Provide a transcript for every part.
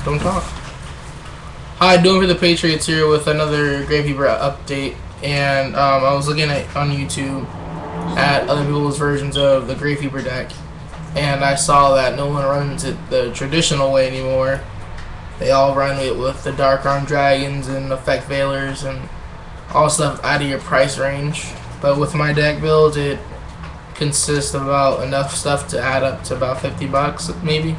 Don't talk. Hi, doing for the Patriots here with another Gravekeeper update, and I was looking at on YouTube at other people's versions of the Gravekeeper deck, and I saw that no one runs it the traditional way anymore. They all run it with the Dark Arm Dragons and Effect Veilers and all stuff out of your price range. But with my deck build, it consists of about enough stuff to add up to about 50 bucks maybe.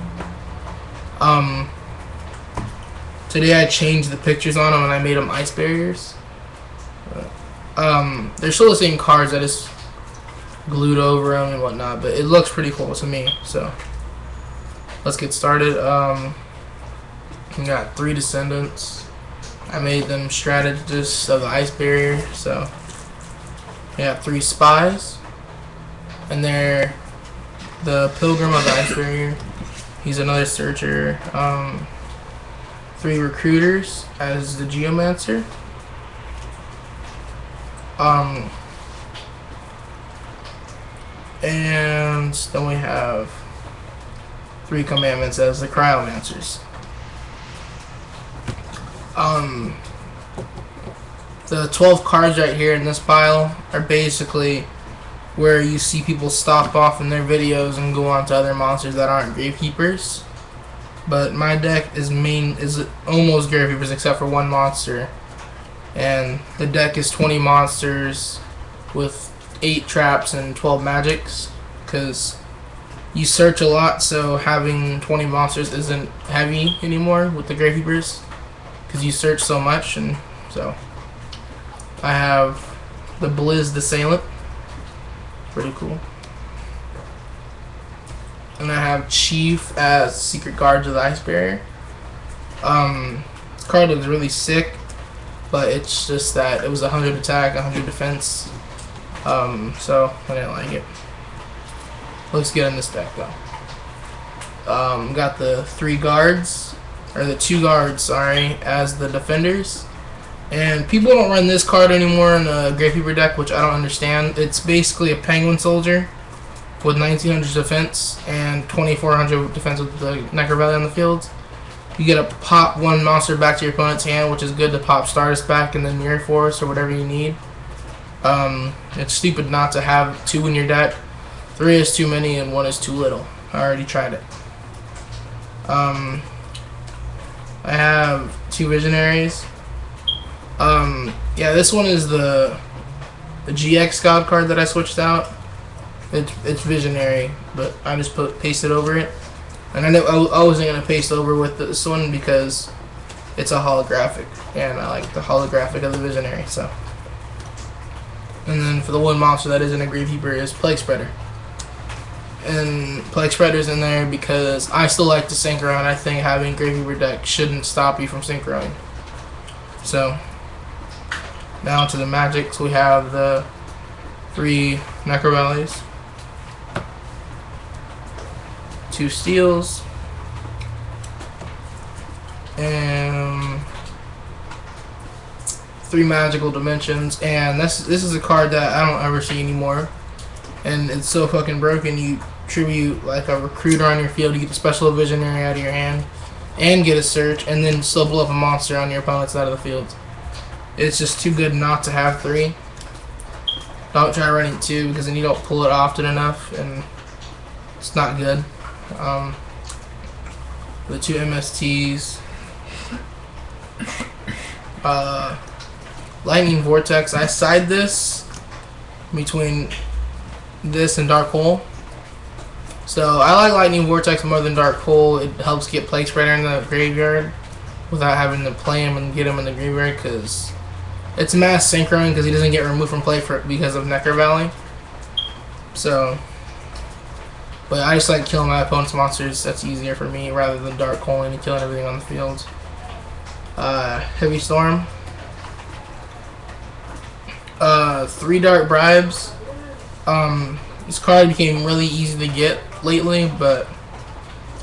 Today I changed the pictures on them and I made them ice barriers. They're still the same cards, I just glued over them and whatnot, but it looks pretty cool to me. So let's get started. We got 3 descendants. I made them strategists of the ice barrier. So we have 3 spies, and they're the pilgrim of the ice barrier. He's another searcher. 3 recruiters as the geomancer. And then we have 3 commandments as the cryomancers. The 12 cards right here in this pile are basically where you see people stop off in their videos and go on to other monsters that aren't Gravekeepers. But my deck is almost Gravekeepers except for 1 monster, and the deck is 20 monsters with 8 traps and 12 magics, because you search a lot, so having 20 monsters isn't heavy anymore with the Gravekeepers because you search so much. And so I have the Blizz Assailant, pretty cool. And I have Chief as Secret Guards of the Ice Barrier. This card looks really sick, but it's just that it was 100 attack, 100 defense. So I didn't like it. Looks good in this deck though. Got the 3 guards, or the 2 guards, sorry, as the defenders. And people don't run this card anymore in the Gravekeeper deck, which I don't understand. It's basically a Penguin Soldier with 1900 defense and 2400 defense with the Necker Valley on the field. You get to pop 1 monster back to your opponent's hand, which is good to pop Stardust back and then Mirror Force or whatever you need. It's stupid not to have 2 in your deck. 3 is too many and 1 is too little. I already tried it. I have 2 Visionaries. Yeah, this one is the GX God card that I switched out. It's Visionary, but I just pasted over it, and I wasn't gonna paste over with this one because it's a holographic, and I like the holographic of the Visionary. So, and then for the 1 monster that isn't a Gravekeeper is Plague Spreader, and Plague Spreader's in there because I still like to synchro, and I think having Gravekeeper deck shouldn't stop you from synchroing. So now to the magics, we have the 3 Necker Valleys, 2 steals, and 3 magical dimensions. And this is a card that I don't ever see anymore, and it's so fucking broken. You tribute like a recruiter on your field, you get the special Visionary out of your hand and get a search, and then still blow up a monster on your opponent's side of the field. It's just too good not to have 3. Don't try running 2 because then you don't pull it often enough and it's not good. The 2 MSTs, Lightning Vortex. I side this between this and Dark Hole. So I like Lightning Vortex more than Dark Hole. It helps get Plague Spreader in the graveyard without having to play him and get him in the graveyard, because it's mass synchroing because he doesn't get removed from play because of Necker Valley. So, but I just like killing my opponent's monsters. That's easier for me rather than Dark Hole and killing everything on the field. Heavy Storm. 3 Dark Bribes. This card became really easy to get lately, but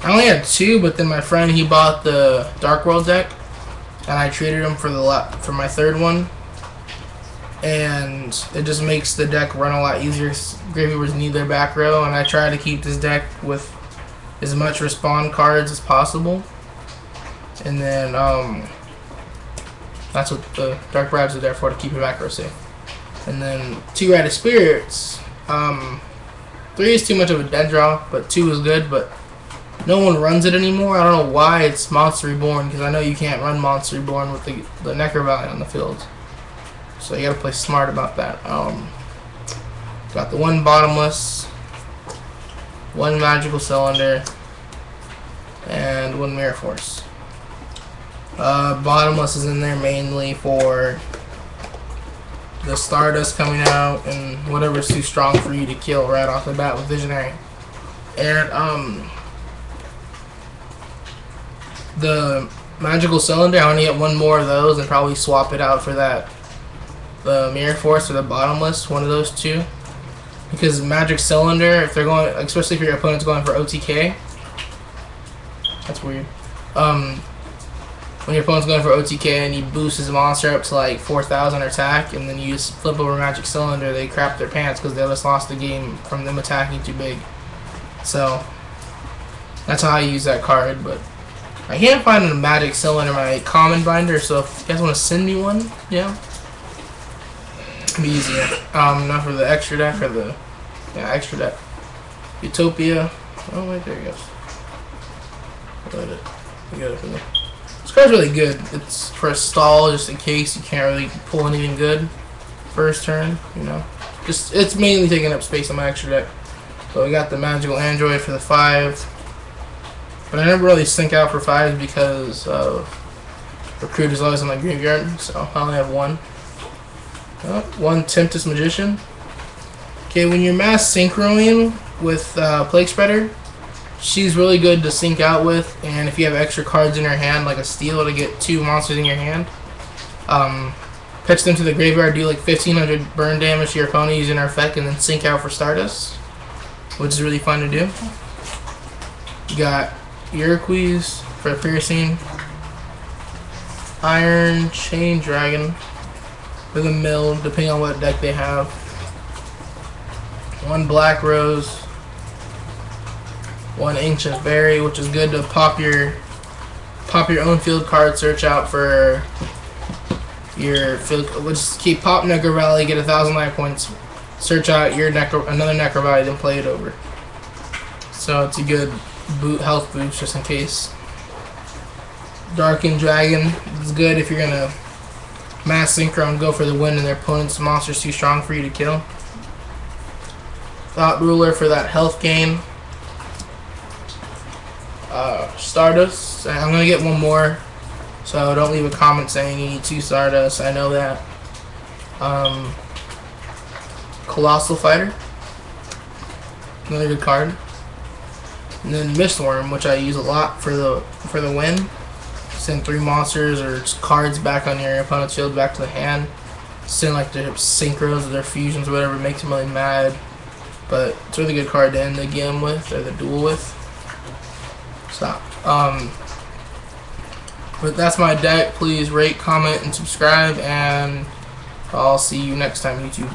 I only had 2. But then my friend, he bought the Dark World deck, and I traded him for my 3rd one. And it just makes the deck run a lot easier. Gravekeepers need their back row, and I try to keep this deck with as much respawn cards as possible. And then that's what the Dark Bribes are there for, to keep your accuracy. And then 2 Radiant Spirits. 3 is too much of a dead draw, but 2 is good, but no one runs it anymore. I don't know why. It's Monster Reborn, because I know you can't run Monster Reborn with the Necro Valley on the field. So you gotta play smart about that. Got the 1 Bottomless, 1 Magical Cylinder, and 1 Mirror Force. Bottomless is in there mainly for the Stardust coming out and whatever's too strong for you to kill right off the bat with Visionary. And the Magical Cylinder, I only get 1 more of those and probably swap it out for the Mirror Force or the Bottomless, one of those 2. Because Magic Cylinder, if they're going, especially if your opponent's going for OTK, that's weird. When your opponent's going for OTK and you boost his monster up to like 4,000 attack, and then you just flip over Magic Cylinder, they crap their pants because they just lost the game from them attacking too big. So that's how I use that card. But I can't find a Magic Cylinder in my common binder, so if you guys want to send me one, yeah, it'd be easier. Not for the extra deck, or the extra deck. Utopia. Oh wait, there he goes. Got it. You got it from there. This card's really good. It's for a stall, just in case you can't really pull anything good first turn, you know. Just, it's mainly taking up space on my extra deck. So we got the Magical Android for the 5. But I never really sync out for 5s because Recruit is always in my graveyard, so I only have 1. 1 Tempest Magician. Okay, when you're mass synchroing with Plague Spreader, she's really good to sync out with, and if you have extra cards in your hand, like a steal to get 2 monsters in your hand, pitch them to the graveyard, do like 1,500 burn damage to your opponent using her effect, and then sync out for Stardust, which is really fun to do. You got Iroquois for Piercing, Iron Chain Dragon with a mill, depending on what deck they have. 1 Black Rose, 1 Ancient Berry, which is good to pop your own field card, search out for your field. Just keep pop Necro Valley, get 1,000 life points, search out your another Necro Valley, then play it over. So it's a good health boost just in case. Darkened Dragon is good if you're gonna mass synchro and go for the win and their opponent's monster's too strong for you to kill. Thought Ruler for that health gain. Stardust. I'm gonna get 1 more, so don't leave a comment saying you need 2 Stardust. I know that. Colossal Fighter, another good card. And then Mistworm, which I use a lot for the win. Send 3 monsters or cards back on your opponent's field back to the hand. Send like their synchros or their fusions or whatever, makes them really mad. But it's a really good card to end the game with, or the duel with. Stop. But that's my deck. Please rate, comment, and subscribe, and I'll see you next time, YouTube.